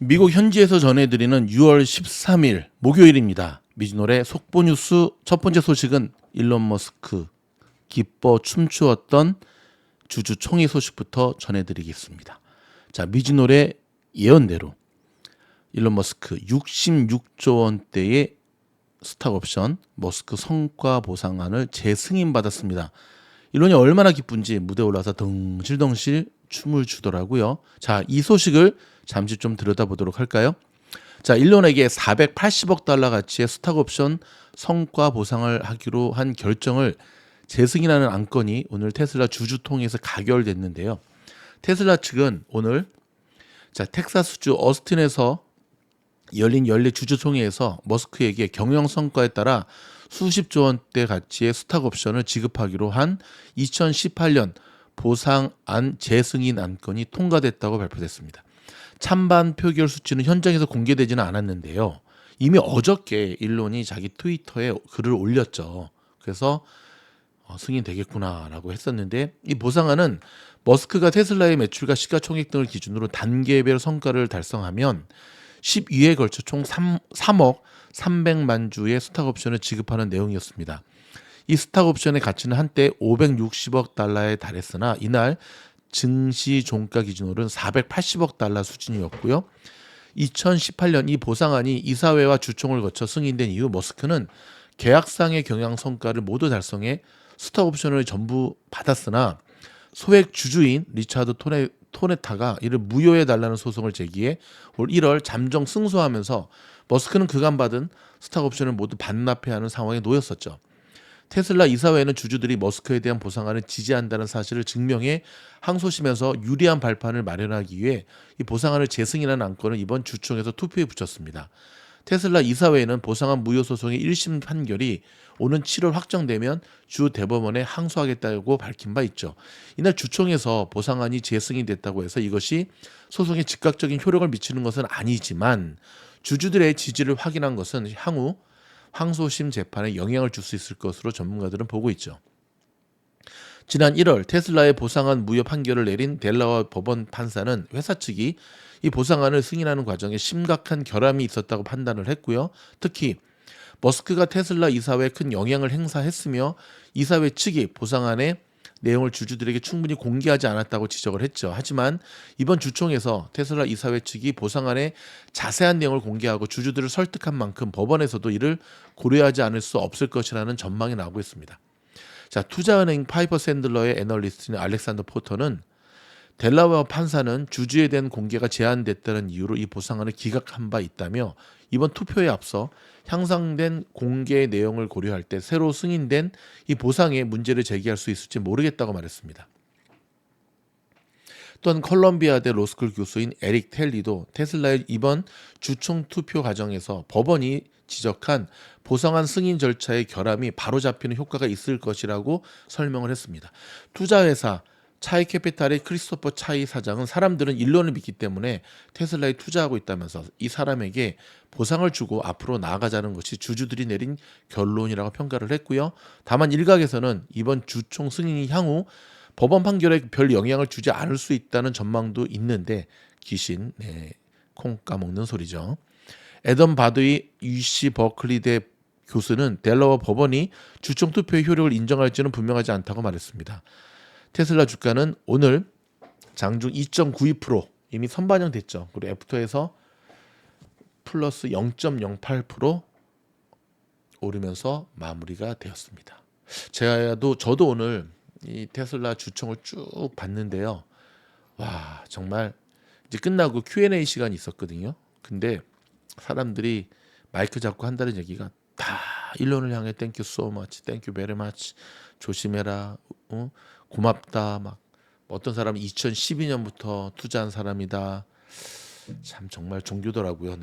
미국 현지에서 전해드리는 6월 13일 목요일입니다. 미즈노래 속보 뉴스 첫 번째 소식은 일론 머스크 기뻐 춤추었던 주주 총회 소식부터 전해드리겠습니다. 자, 미즈노래 예언대로 일론 머스크 66조 원대의 스탁옵션 머스크 성과 보상안을 재승인받았습니다. 일론이 얼마나 기쁜지 무대에 올라서 덩실덩실 춤을 추더라고요. 자, 이 소식을 잠시 좀 들여다보도록 할까요? 자, 일론에게 480억 달러 가치의 스탁옵션 성과 보상을 하기로 한 결정을 재승인하는 안건이 오늘 테슬라 주주통회에서 가결됐는데요. 테슬라 측은 오늘 텍사스주 어스틴에서 열린 연례 주주총회에서 머스크에게 경영 성과에 따라 수십조 원대 가치의 스탁옵션을 지급하기로 한 2018년 보상안 재승인 안건이 통과됐다고 발표됐습니다. 찬반 표결 수치는 현장에서 공개되지는 않았는데요. 이미 어저께 일론이 자기 트위터에 글을 올렸죠. 그래서 승인되겠구나라고 했었는데 이 보상안은 머스크가 테슬라의 매출과 시가총액 등을 기준으로 단계별 성과를 달성하면 12회에 걸쳐 총 3억 300만 주의 스탁옵션을 지급하는 내용이었습니다. 이 스탁옵션의 가치는 한때 560억 달러에 달했으나 이날 증시 종가 기준으로는 480억 달러 수준이었고요. 2018년 이 보상안이 이사회와 주총을 거쳐 승인된 이후 머스크는 계약상의 경영 성과를 모두 달성해 스탁옵션을 전부 받았으나 소액 주주인 리차드 토네타가 이를 무효해달라는 소송을 제기해 올 1월 잠정 승소하면서 머스크는 그간 받은 스탁옵션을 모두 반납해야 하는 상황에 놓였었죠. 테슬라 이사회는 주주들이 머스크에 대한 보상안을 지지한다는 사실을 증명해 항소심에서 유리한 발판을 마련하기 위해 이 보상안을 재승인하는 안건을 이번 주총에서 투표에 붙였습니다. 테슬라 이사회는 보상안 무효 소송의 1심 판결이 오는 7월 확정되면 주 대법원에 항소하겠다고 밝힌 바 있죠. 이날 주총에서 보상안이 재승인됐다고 해서 이것이 소송에 즉각적인 효력을 미치는 것은 아니지만 주주들의 지지를 확인한 것은 향후 항소심 재판에 영향을 줄 수 있을 것으로 전문가들은 보고 있죠. 지난 1월 테슬라의 보상안 무효 판결을 내린 델라와 법원 판사는 회사 측이 이 보상안을 승인하는 과정에 심각한 결함이 있었다고 판단을 했고요. 특히 머스크가 테슬라 이사회에 큰 영향을 행사했으며 이사회 측이 보상안의 내용을 주주들에게 충분히 공개하지 않았다고 지적을 했죠. 하지만 이번 주총에서 테슬라 이사회 측이 보상안의 자세한 내용을 공개하고 주주들을 설득한 만큼 법원에서도 이를 고려하지 않을 수 없을 것이라는 전망이 나오고 있습니다. 자, 투자은행 파이퍼 샌들러의 애널리스트인 알렉산더 포터는 델라웨어 판사는 주주에 대한 공개가 제한됐다는 이유로 이 보상안을 기각한 바 있다며 이번 투표에 앞서 향상된 공개 내용을 고려할 때 새로 승인된 이 보상에 문제를 제기할 수 있을지 모르겠다고 말했습니다. 또한 컬럼비아대 로스쿨 교수인 에릭 텔리도 테슬라의 이번 주총 투표 과정에서 법원이 지적한 보상안 승인 절차의 결함이 바로잡히는 효과가 있을 것이라고 설명을 했습니다. 투자회사 차이 캐피탈의 크리스토퍼 차이 사장은 사람들은 일론을 믿기 때문에 테슬라에 투자하고 있다면서 이 사람에게 보상을 주고 앞으로 나아가자는 것이 주주들이 내린 결론이라고 평가를 했고요. 다만 일각에서는 이번 주총 승인이 향후 법원 판결에 별 영향을 주지 않을 수 있다는 전망도 있는데 귀신, 콩 까먹는 소리죠. 애덤 바드의 UC 버클리대 교수는 델라웨어 법원이 주총 투표의 효력을 인정할지는 분명하지 않다고 말했습니다. 테슬라 주가는 오늘 장중 2.92% 이미 선반영됐죠. 그리고 애프터에서 플러스 0.08% 오르면서 마무리가 되었습니다. 저도 오늘 이 테슬라 주총을 쭉 봤는데요. 와, 정말 이제 끝나고 Q&A 시간이 있었거든요. 근데 사람들이 마이크 잡고 한다는 얘기가 다 일론을 향해 땡큐 so much, 땡큐 very much, 조심해라, 고맙다, 막 어떤 사람은 2012년부터 투자한 사람이다. 참 정말 종교더라고요.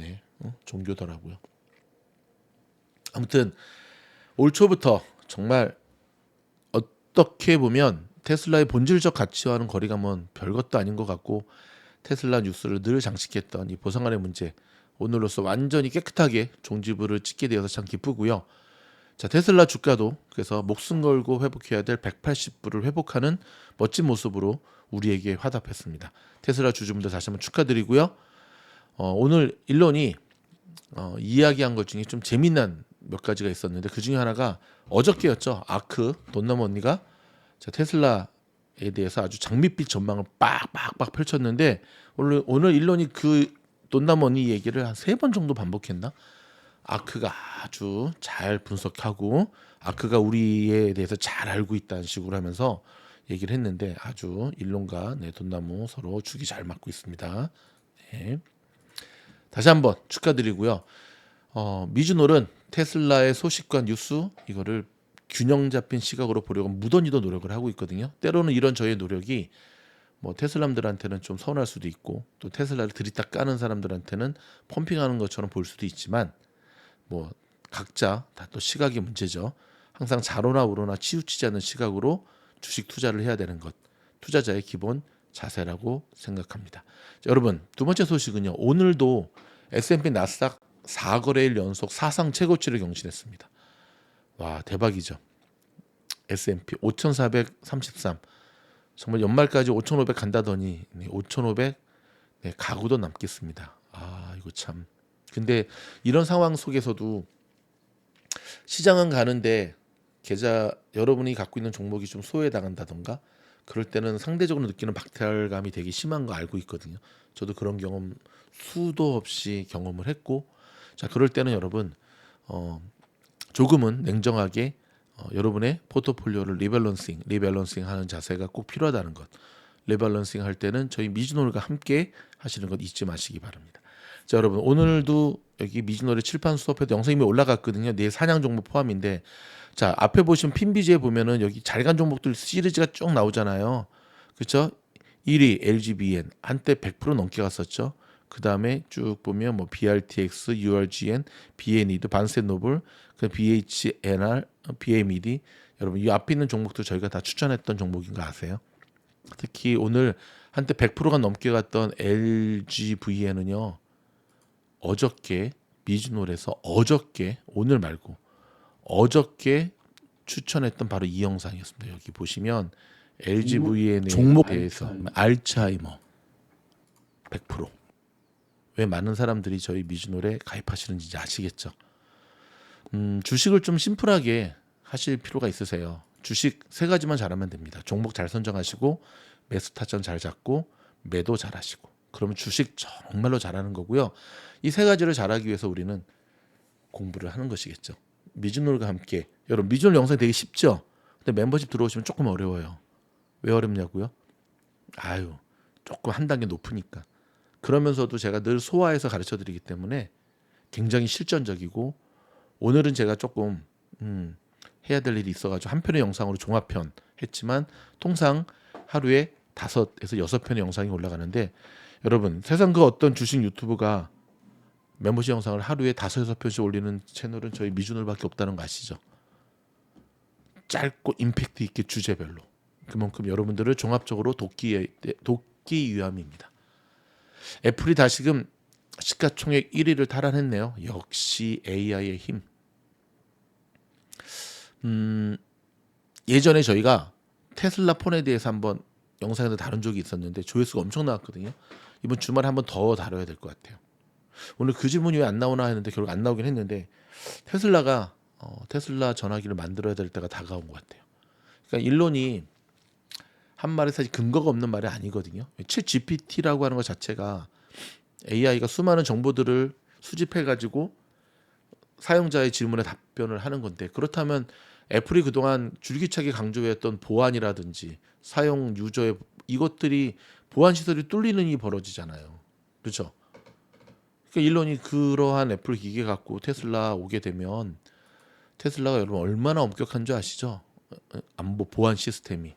종교더라고요. 아무튼 올 초부터 정말 어떻게 보면 테슬라의 본질적 가치와는 거리가 먼 별것도 아닌 것 같고 테슬라 뉴스를 늘 장식했던 이 보상안의 문제 오늘로써 완전히 깨끗하게 종지부를 찍게 되어서 참 기쁘고요. 자, 테슬라 주가도 그래서 목숨 걸고 회복해야 될 180불을 회복하는 멋진 모습으로 우리에게 화답했습니다. 테슬라 주주분들 다시 한번 축하드리고요. 오늘 일론이 이야기한 것 중에 좀 재미난 몇 가지가 있었는데 그 중에 하나가 어저께였죠. 아크 돈나무 언니가 테슬라에 대해서 아주 장밋빛 전망을 빡빡빡 펼쳤는데 오늘 일론이 그 돈나무 언니 얘기를 한 3번 정도 반복했나? 아크가 아주 잘 분석하고 아크가 우리에 대해서 잘 알고 있다는 식으로 하면서 얘기를 했는데 아주 일론과 돈나무 서로 죽이 잘 맞고 있습니다. 네. 다시 한번 축하드리고요. 미즈놀은 테슬라의 소식과 뉴스 이거를 균형 잡힌 시각으로 보려고 무던히도 노력을 하고 있거든요. 때로는 이런 저의 노력이 뭐 테슬라들한테는 좀 서운할 수도 있고 또 테슬라를 들이닥 까는 사람들한테는 펌핑하는 것처럼 볼 수도 있지만 뭐 각자 다 또 시각의 문제죠. 항상 좌로나 우로나 치우치지 않는 시각으로 주식 투자를 해야 되는 것 투자자의 기본 자세라고 생각합니다. 자, 여러분 두 번째 소식은요. 오늘도 S&P 나스닥 4거래일 연속 사상 최고치를 경신했습니다. 와 대박이죠. S&P 5,433 정말 연말까지 5,500 간다더니 5,500 가구도 남겠습니다. 아 이거 참. 근데 이런 상황 속에서도 시장은 가는데 계좌 여러분이 갖고 있는 종목이 좀 소외당한다던가 그럴 때는 상대적으로 느끼는 박탈감이 되게 심한 거 알고 있거든요. 저도 그런 경험 수도 없이 경험을 했고 자 그럴 때는 여러분 조금은 냉정하게 여러분의 포트폴리오를 리밸런싱 하는 자세가 꼭 필요하다는 것. 리밸런싱 할 때는 저희 미즈놀과 함께 하시는 것 잊지 마시기 바랍니다. 자 여러분 오늘도 여기 미즈놀의 칠판 수업에도 영상이 올라갔거든요. 내 사냥 종목 포함인데 자 앞에 보시면 핀비지에 보면은 여기 잘간 종목들 시리즈가 쭉 나오잖아요. 그렇죠? 1위 LGBN 한때 100% 넘게 갔었죠. 그 다음에 쭉 보면 뭐 BRTX, URGN, BNED, 반센노블, 그 BHNR, BMED 여러분 이 앞에 있는 종목도 저희가 다 추천했던 종목인 거 아세요? 특히 오늘 한때 100%가 넘게 갔던 LGVN은요. 어저께 미즈놀에서 오늘 말고 어저께 추천했던 바로 이 영상이었습니다. 여기 보시면 LGVN에 종목 대해서 알츠하이머 100%. 왜 많은 사람들이 저희 미즈놀에 가입하시는지 이제 아시겠죠? 주식을 좀 심플하게 하실 필요가 있으세요. 주식 3가지만 잘하면 됩니다. 종목 잘 선정하시고 매수 타점 잘 잡고 매도 잘 하시고 그러면 주식 정말로 잘하는 거고요. 이 3가지를 잘하기 위해서 우리는 공부를 하는 것이겠죠. 미즈놀과 함께 여러분 미즈놀 영상 되게 쉽죠? 근데 멤버십 들어오시면 조금 어려워요. 왜 어렵냐고요? 아유 조금 한 단계 높으니까. 그러면서도 제가 늘 소화해서 가르쳐 드리기 때문에 굉장히 실전적이고 오늘은 제가 조금 해야 될 일이 있어가지고 한 편의 영상으로 종합편 했지만 통상 하루에 5에서 6편의 영상이 올라가는데 여러분 세상 그 어떤 주식 유튜브가 멤버십 영상을 하루에 5, 6편씩 올리는 채널은 저희 미즈놀밖에 없다는 거 아시죠? 짧고 임팩트 있게 주제별로 그만큼 여러분들을 종합적으로 돕기 위함입니다. 애플이 다시금 시가총액 1위를 탈환했네요. 역시 AI의 힘. 예전에 저희가 테슬라 폰에 대해서 한번 영상에서 다룬 적이 있었는데 조회수가 엄청 나왔거든요. 이번 주말에 한번 더 다뤄야 될 것 같아요. 오늘 그 질문이 왜 안 나오나 했는데 결국 안 나오긴 했는데 테슬라가 테슬라 전화기를 만들어야 될 때가 다가온 것 같아요. 그러니까 일론이 한 말에 사실 근거가 없는 말이 아니거든요. 챗 GPT라고 하는 것 자체가 AI가 수많은 정보들을 수집해가지고 사용자의 질문에 답변을 하는 건데 그렇다면 애플이 그동안 줄기차게 강조했던 보안이라든지 사용 유저의 이것들이 보안 시설이 뚫리는 일이 벌어지잖아요. 그렇죠? 그러니까 일론이 그러한 애플 기계 갖고 테슬라 오게 되면 테슬라가 여러분 얼마나 엄격한 줄 아시죠? 안보 보안 시스템이.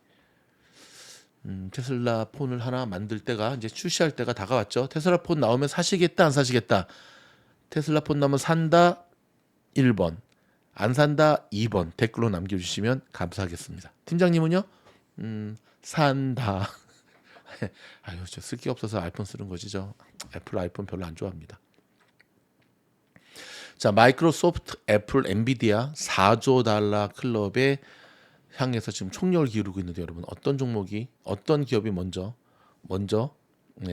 테슬라 폰을 하나 만들 때가 이제 출시할 때가 다가왔죠. 테슬라 폰 나오면 사시겠다 안 사시겠다. 테슬라 폰 나오면 산다 1번 안 산다 2번 댓글로 남겨주시면 감사하겠습니다. 팀장님은요? 산다. 아유 저 쓸 게 없어서 아이폰 쓰는 거지죠. 애플 아이폰 별로 안 좋아합니다. 자 마이크로소프트, 애플, 엔비디아 4조 달러 클럽에 향해서 지금 총력을 기울이고 있는데 여러분 어떤 종목이 어떤 기업이 먼저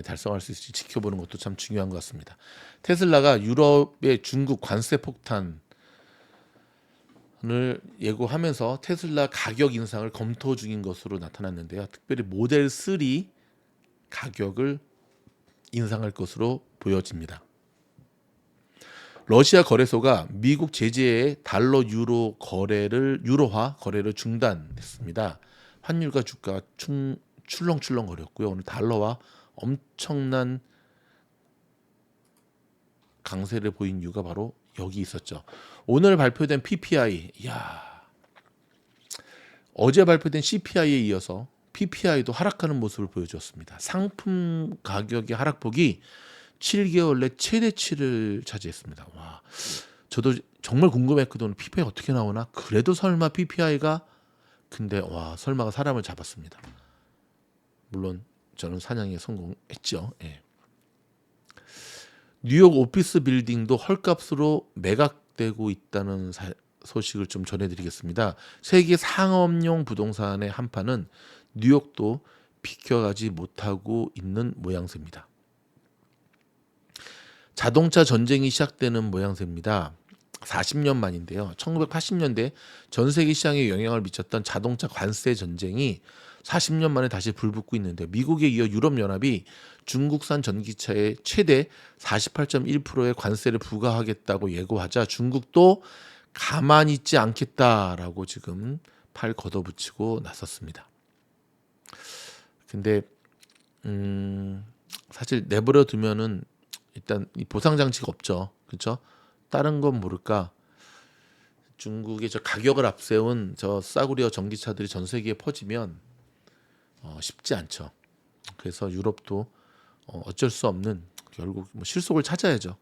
달성할 수 있을지 지켜보는 것도 참 중요한 것 같습니다. 테슬라가 유럽의 중국 관세 폭탄을 예고하면서 테슬라 가격 인상을 검토 중인 것으로 나타났는데요. 특별히 모델 3 가격을 인상할 것으로 보여집니다. 러시아 거래소가 미국 제재에 달러 유로화 거래를 중단했습니다. 환율과 주가가 출렁출렁 거렸고요. 오늘 달러와 엄청난 강세를 보인 이유가 바로 여기 있었죠. 오늘 발표된 PPI, 어제 발표된 CPI에 이어서 PPI도 하락하는 모습을 보여주었습니다. 상품 가격의 하락폭이 7개월 내 최대치를 차지했습니다. 와, 저도 정말 궁금했거든요. PPI 어떻게 나오나? 그래도 설마 PPI가 근데 와, 설마가 사람을 잡았습니다. 물론 저는 사냥에 성공했죠. 예. 뉴욕 오피스 빌딩도 헐값으로 매각되고 있다는 소식을 좀 전해드리겠습니다. 세계 상업용 부동산의 한파는 뉴욕도 비켜가지 못하고 있는 모양새입니다. 자동차 전쟁이 시작되는 모양새입니다. 40년 만인데요. 1980년대 전 세계 시장에 영향을 미쳤던 자동차 관세 전쟁이 40년 만에 다시 불붙고 있는데 미국에 이어 유럽연합이 중국산 전기차에 최대 48.1%의 관세를 부과하겠다고 예고하자 중국도 가만히 있지 않겠다라고 지금 팔 걷어붙이고 나섰습니다. 근데 사실 내버려 두면은 일단 이 보상 장치가 없죠. 그렇죠? 다른 건 모를까 중국의 저 가격을 앞세운 저 싸구려 전기차들이 전 세계에 퍼지면 쉽지 않죠. 그래서 유럽도 어쩔 수 없는 결국 뭐 실속을 찾아야죠.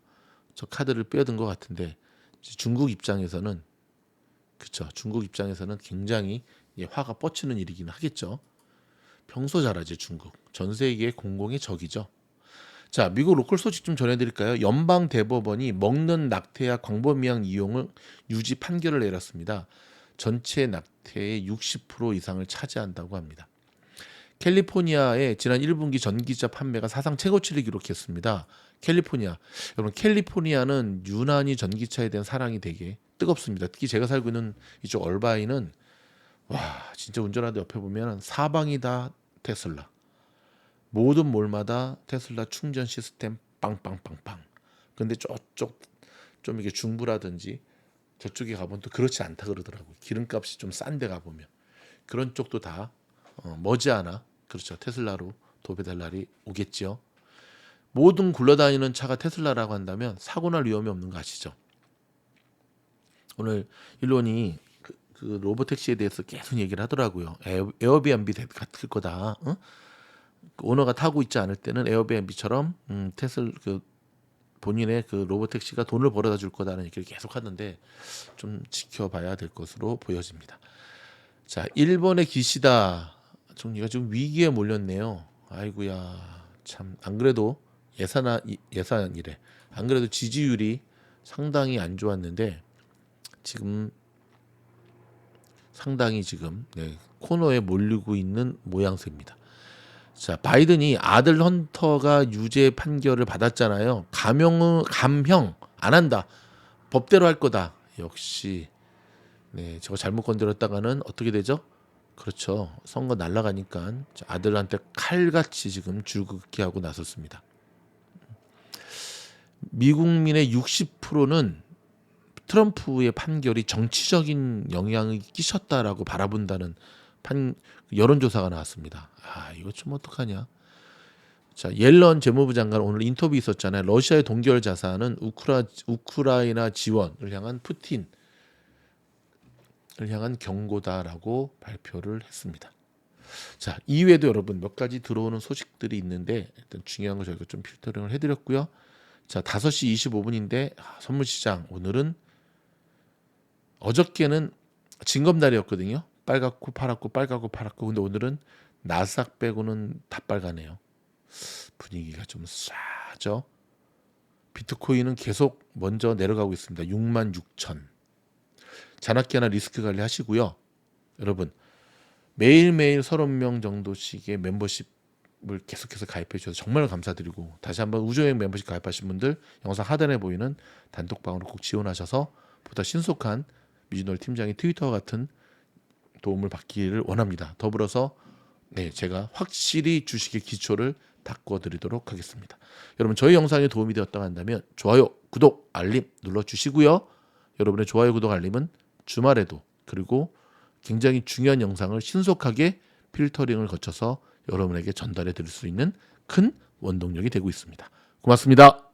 저 카드를 빼앗은 것 같은데 중국 입장에서는 그렇죠. 중국 입장에서는 굉장히 화가 뻗치는 일이긴 하겠죠. 평소 잘하지 중국. 전 세계의 공공의 적이죠. 자, 미국 로컬 소식 좀 전해드릴까요? 연방 대법원이 먹는 낙태약 광범위한 이용을 유지 판결을 내렸습니다. 전체 낙태의 60% 이상을 차지한다고 합니다. 캘리포니아의 지난 1분기 전기차 판매가 사상 최고치를 기록했습니다. 캘리포니아. 여러분, 캘리포니아는 유난히 전기차에 대한 사랑이 되게 뜨겁습니다. 특히 제가 살고 있는 이쪽 얼바인은 와, 진짜 운전하다 옆에 보면 사방이 다 테슬라. 모든 몰마다 테슬라 충전 시스템 빵빵빵빵. 근데 저쪽 좀 이게 중부라든지 저쪽에 가보면 또 그렇지 않다 그러더라고요. 기름값이 좀 싼 데 가보면. 그런 쪽도 다 머지않아 그렇죠. 테슬라로 도배될 날이 오겠죠. 모든 굴러다니는 차가 테슬라라고 한다면 사고 날 위험이 없는 거 아시죠? 오늘 일론이 그 로보택시에 대해서 계속 얘기를 하더라고요. 에어비앤비 같을 거다. 응? 오너가 타고 있지 않을 때는 에어비앤비처럼 테슬 본인의 그 로보택시가 돈을 벌어다 줄 거다라는 얘기를 계속 하는데 좀 지켜봐야 될 것으로 보여집니다. 자, 일본의 기시다 총리가 지금 위기에 몰렸네요. 아이고야, 참 안 그래도 예산이래. 안 그래도 지지율이 상당히 안 좋았는데 지금 상당히 지금 코너에 몰리고 있는 모양새입니다. 자, 바이든이 아들 헌터가 유죄 판결을 받았잖아요. 감형 안 한다. 법대로 할 거다. 역시 저거 잘못 건드렸다가는 어떻게 되죠? 그렇죠. 선거 날아가니까 아들한테 칼같이 지금 줄긋기 하고 나섰습니다. 미국민의 60%는 트럼프의 판결이 정치적인 영향을 끼쳤다라고 바라본다는 여론조사가 나왔습니다. 아, 이거 좀 어떡하냐. 자, 옐런 재무부 장관 오늘 인터뷰 있었잖아요. 러시아의 동결 자산은 우크라이나 지원을 향한 푸틴을 향한 경고다라고 발표를 했습니다. 자, 이외에도 여러분 몇 가지 들어오는 소식들이 있는데 일단 중요한 거 저희가 좀 필터링을 해드렸고요. 자, 5시 25분인데 선물시장 오늘은 어저께는 징검다리였거든요. 빨갛고 파랗고 빨갛고 파랗고 근데 오늘은 나스닥 빼고는 다 빨가네요. 분위기가 좀 싸죠. 비트코인은 계속 먼저 내려가고 있습니다. 66,000. 자나깨나 리스크 관리 하시고요. 여러분 매일매일 30명 정도씩의 멤버십 계속해서 가입해 주셔서 정말 감사드리고, 다시 한번 우주여행 멤버십 가입하신 분들 영상 하단에 보이는 단톡방으로 꼭 지원하셔서 보다 신속한 미주널 팀장의 트위터와 같은 도움을 받기를 원합니다. 더불어서 제가 확실히 주식의 기초를 닦아드리도록 하겠습니다. 여러분, 저희 영상이 도움이 되었다고 한다면 좋아요, 구독, 알림 눌러주시고요. 여러분의 좋아요, 구독, 알림은 주말에도, 그리고 굉장히 중요한 영상을 신속하게 필터링을 거쳐서 여러분에게 전달해 드릴 수 있는 큰 원동력이 되고 있습니다. 고맙습니다.